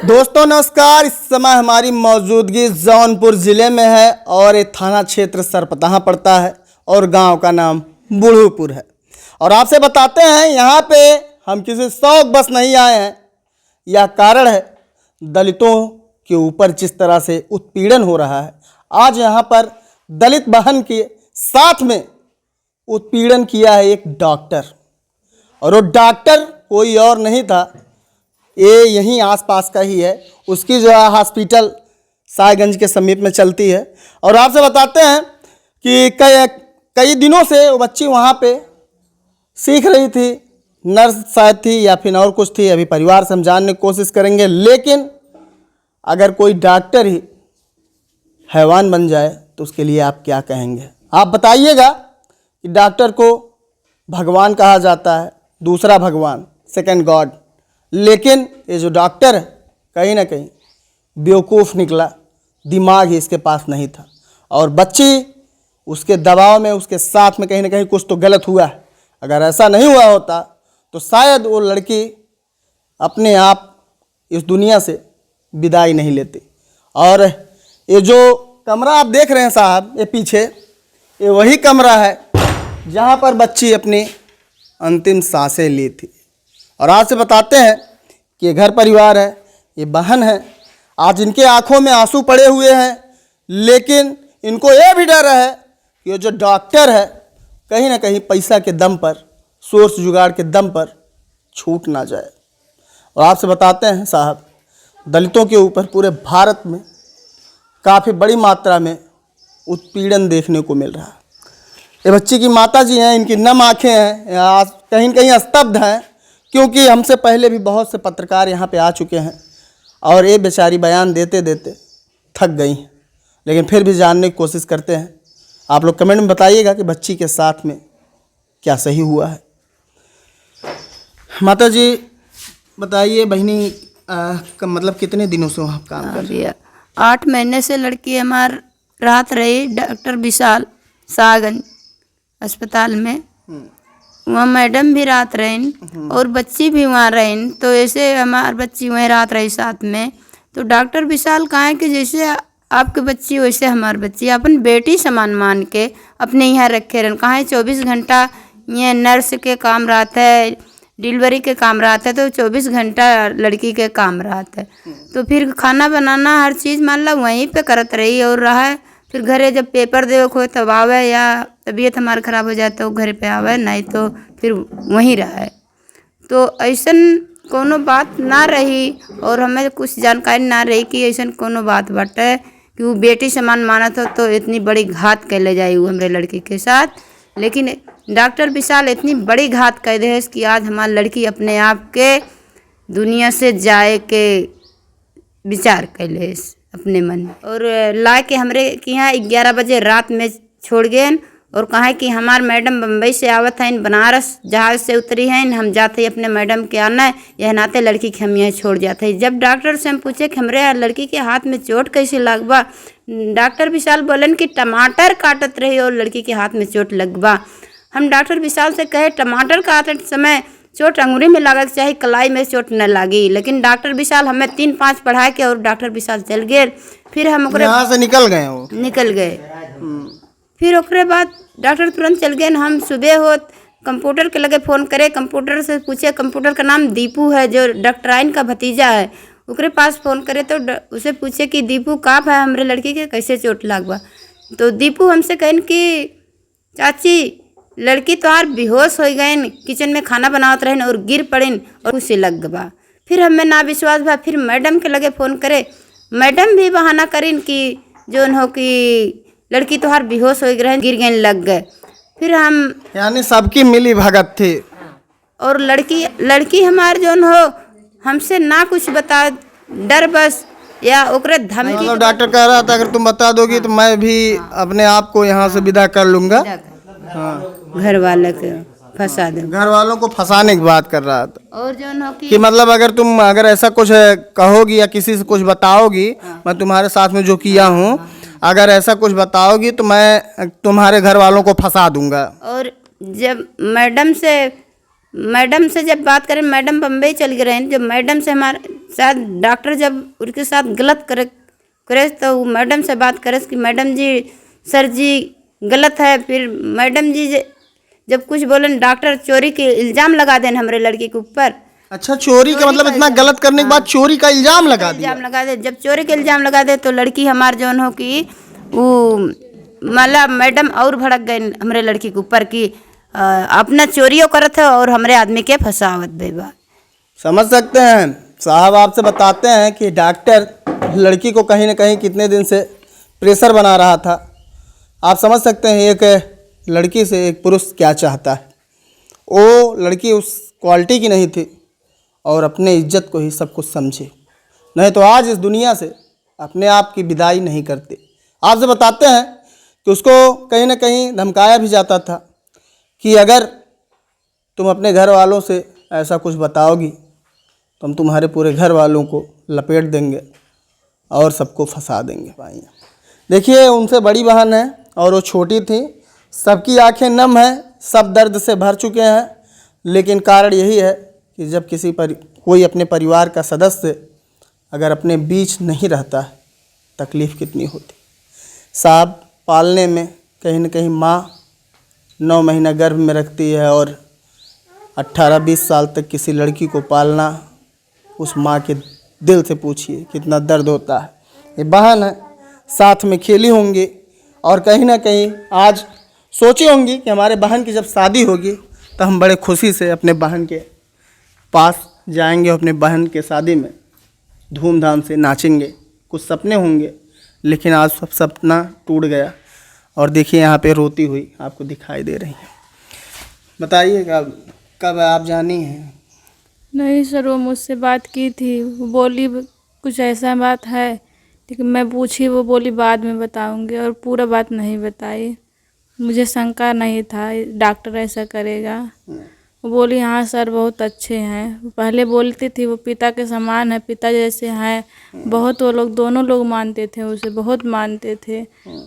दोस्तों नमस्कार। इस समय हमारी मौजूदगी जौनपुर ज़िले में है और ये थाना क्षेत्र सरपतहा पड़ता है और गांव का नाम बूढ़ूपुर है। और आपसे बताते हैं यहाँ पे हम किसी शौक बस नहीं आए हैं। यह कारण है दलितों के ऊपर जिस तरह से उत्पीड़न हो रहा है। आज यहाँ पर दलित बहन के साथ में उत्पीड़न किया है एक डॉक्टर, और वो डॉक्टर कोई और नहीं था, ये यहीं आसपास का ही है। उसकी जो है हॉस्पिटल साहिबगंज के समीप में चलती है। और आपसे बताते हैं कि कई दिनों से वो बच्ची वहाँ पे सीख रही थी, नर्स शायद थी या फिर और कुछ थी। अभी परिवार से हम जानने की कोशिश करेंगे, लेकिन अगर कोई डॉक्टर ही हैवान बन जाए तो उसके लिए आप क्या कहेंगे? आप बताइएगा कि डॉक्टर को भगवान कहा जाता है, दूसरा भगवान, सेकंड गॉड, लेकिन ये जो डॉक्टर है कहीं ना कहीं बेवकूफ़ निकला, दिमाग ही इसके पास नहीं था। और बच्ची उसके दबाव में, उसके साथ में कहीं ना कहीं कुछ तो गलत हुआ है। अगर ऐसा नहीं हुआ होता तो शायद वो लड़की अपने आप इस दुनिया से विदाई नहीं लेती। और ये जो कमरा आप देख रहे हैं साहब, ये पीछे, ये वही कमरा है जहाँ पर बच्ची अपनी अंतिम सांसें ली थी। और आज से बताते हैं कि ये घर परिवार है, ये बहन है। आज इनके आंखों में आंसू पड़े हुए हैं, लेकिन इनको ये भी डर है कि ये जो डॉक्टर है कहीं ना कहीं पैसा के दम पर, सोर्स जुगाड़ के दम पर छूट ना जाए। और आपसे बताते हैं साहब, दलितों के ऊपर पूरे भारत में काफ़ी बड़ी मात्रा में उत्पीड़न देखने को मिल रहा है। ये बच्ची की माता जी हैं, इनकी नम आँखें हैं, आज कहीं न कहीं स्तब्ध हैं, क्योंकि हमसे पहले भी बहुत से पत्रकार यहाँ पे आ चुके हैं और ये बेचारी बयान देते देते थक गई हैं, लेकिन फिर भी जानने की कोशिश करते हैं। आप लोग कमेंट में बताइएगा कि बच्ची के साथ में क्या सही हुआ है। माता जी बताइए, बहनी मतलब कितने दिनों से वहाँ काम कर रही है? 8 महीने से लड़की हमार रात रही डॉक्टर विशाल साहिबगंज अस्पताल में। वहाँ मैडम भी रात रही और बच्ची भी वहाँ रही। तो ऐसे हमार बच्ची वहीं रात रही साथ में। तो डॉक्टर विशाल कहा कि जैसे आपकी बच्ची वैसे हमार बच्ची, अपन बेटी समान मान के अपने यहाँ रखे रहन। कहाँ 24 घंटा ये नर्स के काम रहता है, डिलीवरी के काम रहता है, तो 24 घंटा लड़की के काम रहता है। तो फिर खाना बनाना हर चीज़ मान लो वहीं पे करत रही और रहा। फिर घरे जब पेपर दे को तब आवे या तबीयत हमारी ख़राब हो जाए तो घर पे आवे, नहीं तो फिर वहीं रहे। तो ऐसन कोनो बात ना रही और हमें कुछ जानकारी ना रही कि ऐसन कोनो बात बाटे कि वो बेटी समान मानत हो तो इतनी बड़ी घात कर ले जाए वो हमारे लड़की के साथ। लेकिन डॉक्टर विशाल इतनी बड़ी घात कर दे कि आज हमारी लड़की अपने आप के दुनिया से जाए के विचार कर ले अपने मन में। और ला के हमरे के यहाँ 11 बजे रात में छोड़ गए और कहा कि हमार मैडम बम्बई से आवत हैं, बनारस जहाज़ से उतरी हैं, हम जाते अपने मैडम के आना है, यह नाते लड़की के हम यहाँ छोड़ जाते हैं। जब डॉक्टर से हम पूछे कि हमरे लड़की के हाथ में चोट कैसे लगवा, डॉक्टर विशाल बोलन कि टमाटर काटत रही और लड़की के हाथ में चोट लगवा। हम डॉक्टर विशाल से कहे टमाटर काटते समय चोट अंगूरी में लगा के चाहे कलाई में चोट न लगी, लेकिन डॉक्टर विशाल हमें 3-5 पढ़ा के और डॉक्टर विशाल चल गए। फिर हम यहाँ से निकल गए, वो निकल गए। फिर ओकरे बाद डॉक्टर तुरंत चल गए। हम सुबह हो कंप्यूटर के लगे फ़ोन करे, कंप्यूटर से पूछे, कंप्यूटर का नाम दीपू है जो डॉक्टराइन का भतीजा है, ओकरे पास फ़ोन करे तो उसे पूछे कि दीपू काप है हमारे लड़की के कैसे चोट लगवा। तो दीपू हमसे कहन कि चाची लड़की तो यार बेहोश हो गए, किचन में खाना बनावत रहें और गिर पड़ेन और उसे लग गवा। फिर हमें ना विश्वास भा, फिर मैडम के लगे फ़ोन करे, मैडम भी बहाना करें कि जो हो कि लड़की तो यार बेहोश हो गए, गिर गए, लग गए। फिर हम यानी सबकी मिली भगत थी। और लड़की हमारे जो हो हमसे ना कुछ बता, डर बस या ओकरे धमकी। मतलब डॉक्टर कह रहा था अगर तुम बता दोगी तो मैं भी अपने आप को यहाँ से विदा कर लूँगा। हाँ, घर वाले के फंसा दे, घर वालों को फंसाने की बात कर रहा था। और जो हो कि मतलब अगर ऐसा कुछ कहोगी या किसी से कुछ बताओगी, मैं तुम्हारे साथ में जो किया हूँ, अगर ऐसा कुछ बताओगी तो मैं तुम्हारे घर वालों को फंसा दूंगा। और जब मैडम से मैडम से जब बात करें, मैडम बम्बई चल गए हैं, जब मैडम से हमारे साथ डॉक्टर जब उनके साथ गलत करे तो वो मैडम से बात करे कि मैडम जी, सर जी गलत है। फिर मैडम जी जब कुछ बोले, डॉक्टर चोरी के इल्ज़ाम लगा दें हमारे लड़की के ऊपर। अच्छा, चोरी का मतलब इतना गलत करने के बाद चोरी का इल्जाम लगा दिया। इल्ज़ाम लगा दे, जब चोरी के इल्ज़ाम लगा दे तो लड़की हमार जौन हो कि वो मतलब मैडम और भड़क गए हमारे लड़की के ऊपर कि अपना चोरियों करत है और हमारे आदमी के फंसावत बेबा। समझ सकते हैं साहब, आपसे बताते हैं कि डॉक्टर लड़की को कहीं ना कहीं कितने दिन से प्रेशर बना रहा था। आप समझ सकते हैं एक लड़की से एक पुरुष क्या चाहता है। वो लड़की उस क्वालिटी की नहीं थी और अपने इज्जत को ही सब कुछ समझे, नहीं तो आज इस दुनिया से अपने आप की विदाई नहीं करते। आपसे बताते हैं कि उसको कहीं ना कहीं धमकाया भी जाता था कि अगर तुम अपने घर वालों से ऐसा कुछ बताओगी तो हम तुम्हारे पूरे घर वालों को लपेट देंगे और सबको फंसा देंगे। भाई देखिए, उनसे बड़ी बहन है और वो छोटी थी। सबकी आंखें नम हैं, सब दर्द से भर चुके हैं, लेकिन कारण यही है कि जब कोई अपने परिवार का सदस्य अगर अपने बीच नहीं रहता है, तकलीफ़ कितनी होती। साहब, पालने में कहीं न कहीं माँ 9 महीना गर्भ में रखती है और 18-20 साल तक किसी लड़की को पालना, उस माँ के दिल से पूछिए कितना दर्द होता है। ये बहन है, साथ में खेली होंगी और कहीं ना कहीं आज सोची होंगी कि हमारे बहन की जब शादी होगी तो हम बड़े खुशी से अपने बहन के पास जाएंगे, अपने बहन के शादी में धूमधाम से नाचेंगे। कुछ सपने होंगे, लेकिन आज सब सपना टूट गया और देखिए यहाँ पे रोती हुई आपको दिखाई दे रही है। बताइए कब आप जानी हैं? नहीं सर, वो मुझसे बात की थी, वो बोली कुछ ऐसा बात है, लेकिन मैं पूछी, वो बोली बाद में बताऊंगी और पूरा बात नहीं बताई। मुझे शंका नहीं था डॉक्टर ऐसा करेगा। वो बोली हाँ सर बहुत अच्छे हैं। पहले बोलती थी वो पिता के समान है, पिता जैसे हैं। बहुत वो लोग दोनों लोग मानते थे उसे, बहुत मानते थे।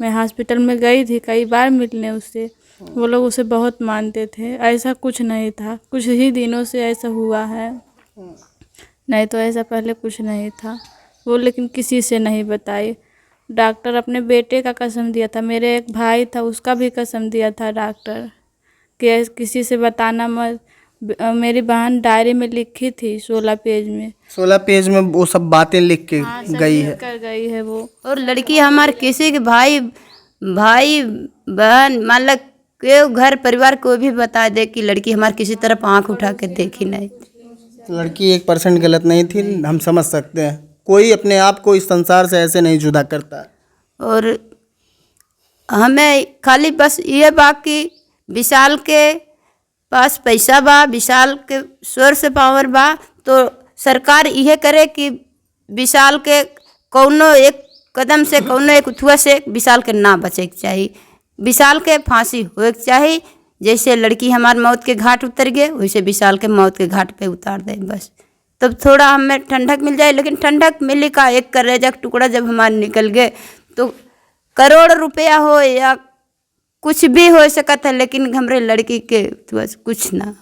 मैं हॉस्पिटल में गई थी कई बार मिलने उससे, वो लोग उसे बहुत मानते थे। ऐसा कुछ नहीं था, कुछ ही दिनों से ऐसा हुआ है, नहीं तो ऐसा पहले कुछ नहीं था। वो लेकिन किसी से नहीं बताई। डॉक्टर अपने बेटे का कसम दिया था, मेरे एक भाई था उसका भी कसम दिया था डॉक्टर कि किसी से बताना मत। मेरी बहन डायरी में लिखी थी 16 पेज में, 16 पेज में वो सब बातें लिख के गई है। कर गई है वो। और लड़की हमारे किसी के भाई बहन मतलब के घर परिवार को भी बता दे कि लड़की हमारे किसी तरफ आंख उठा के देखी नहीं। लड़की 1% गलत नहीं थी, हम समझ सकते हैं। कोई अपने आप को इस संसार से ऐसे नहीं जुदा करता। और हमें खाली बस ये बाकी विशाल के पास पैसा बा, विशाल के सोर्स पावर बा, तो सरकार यह करे कि विशाल के कौनो एक कदम से, कौनो एक उथुआ से विशाल के ना बचे के चाहिए। विशाल के फांसी होए के चाहिए। जैसे लड़की हमारे मौत के घाट उतर गए, वैसे विशाल के मौत के घाट पे उतार दें बस, तब थोड़ा हमें ठंडक मिल जाए। लेकिन ठंडक मिली का, एक कलेजा का टुकड़ा जब हमारे निकल गए तो करोड़ रुपया हो या कुछ भी हो सकता है, लेकिन हमारे लड़की के बस कुछ ना।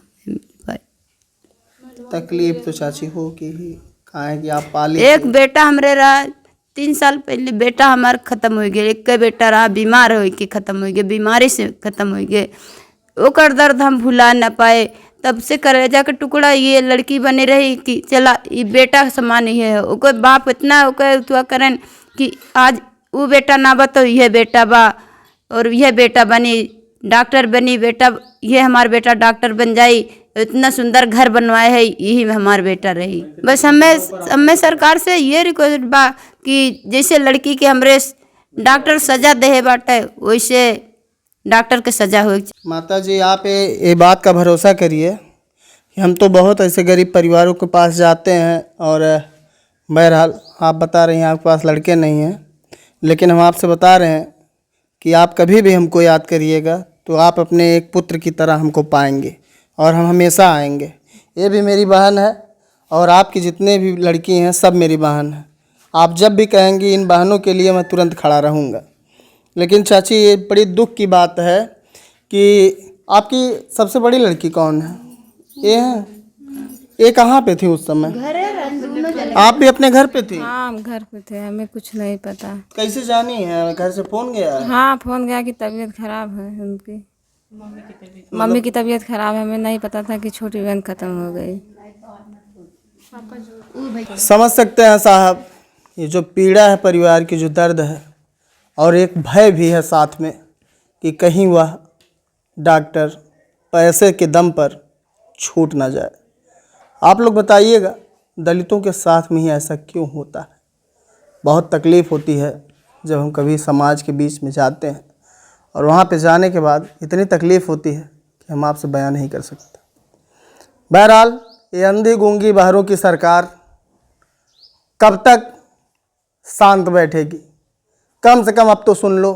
तकलीफ तो चाची हो कि ही कहा है कि आप पाली। एक बेटा हमरे रहा, 3 साल पहले बेटा हमारा ख़त्म हो गया। एक बेटा रहा बीमार हो के ख़त्म हो गया, बीमारी से ख़त्म हो गए। ओकर दर्द हम भुला न पाए। तब से कलेजा का टुकड़ा ये लड़की बनी रही कि चला ये बेटा समान ही है। ओकर बाप इतना ओकर करन कि आज वो बेटा ना बा तो यह बेटा बा, और यह बेटा बनी डॉक्टर बनी, बेटा ये हमारा बेटा डॉक्टर बन जाई। इतना सुंदर घर बनवाए है, यही हमारा बेटा रही। बस हमें सरकार से ये रिक्वेस्ट बा कि जैसे लड़की के हमरे डॉक्टर सजा दे बाटे, वैसे डॉक्टर के सजा हो। माता जी, आप ये बात का भरोसा करिए कि हम तो बहुत ऐसे गरीब परिवारों के पास जाते हैं और बहरहाल आप बता रही हैं आपके पास लड़के नहीं हैं, लेकिन हम आपसे बता रहे हैं कि आप कभी भी हमको याद करिएगा तो आप अपने एक पुत्र की तरह हमको पाएंगे और हम हमेशा आएंगे। ये भी मेरी बहन है और आपकी जितने भी लड़की हैं सब मेरी बहन है। आप जब भी कहेंगी इन बहनों के लिए मैं तुरंत खड़ा रहूँगा। लेकिन चाची, ये बड़ी दुख की बात है कि आपकी सबसे बड़ी लड़की कौन है? ये हैं। ये कहाँ पे थी उस समय? आप भी अपने घर पे थी? हाँ हम घर पे थे, हमें कुछ नहीं पता। कैसे जानी है? घर से फोन गया है? हाँ फोन गया कि तबीयत खराब है उनकी, मम्मी की तबीयत खराब है। हमें नहीं पता था कि छोटी बहन खत्म हो गई। समझ सकते हैं साहब, ये जो पीड़ा है परिवार की, जो दर्द है, और एक भय भी है साथ में कि कहीं वह डॉक्टर पैसे के दम पर छूट ना जाए। आप लोग बताइएगा, दलितों के साथ में ही ऐसा क्यों होता है? बहुत तकलीफ़ होती है जब हम कभी समाज के बीच में जाते हैं, और वहाँ पे जाने के बाद इतनी तकलीफ़ होती है कि हम आपसे बयान नहीं कर सकते। बहरहाल, ये अंधी गूंगी बहरों की सरकार कब तक शांत बैठेगी? कम से कम अब तो सुन लो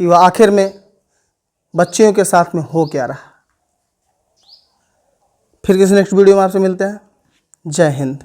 कि वह आखिर में बच्चियों के साथ में हो क्या रहा। फिर किसी नेक्स्ट वीडियो में आपसे मिलते हैं। जय हिंद।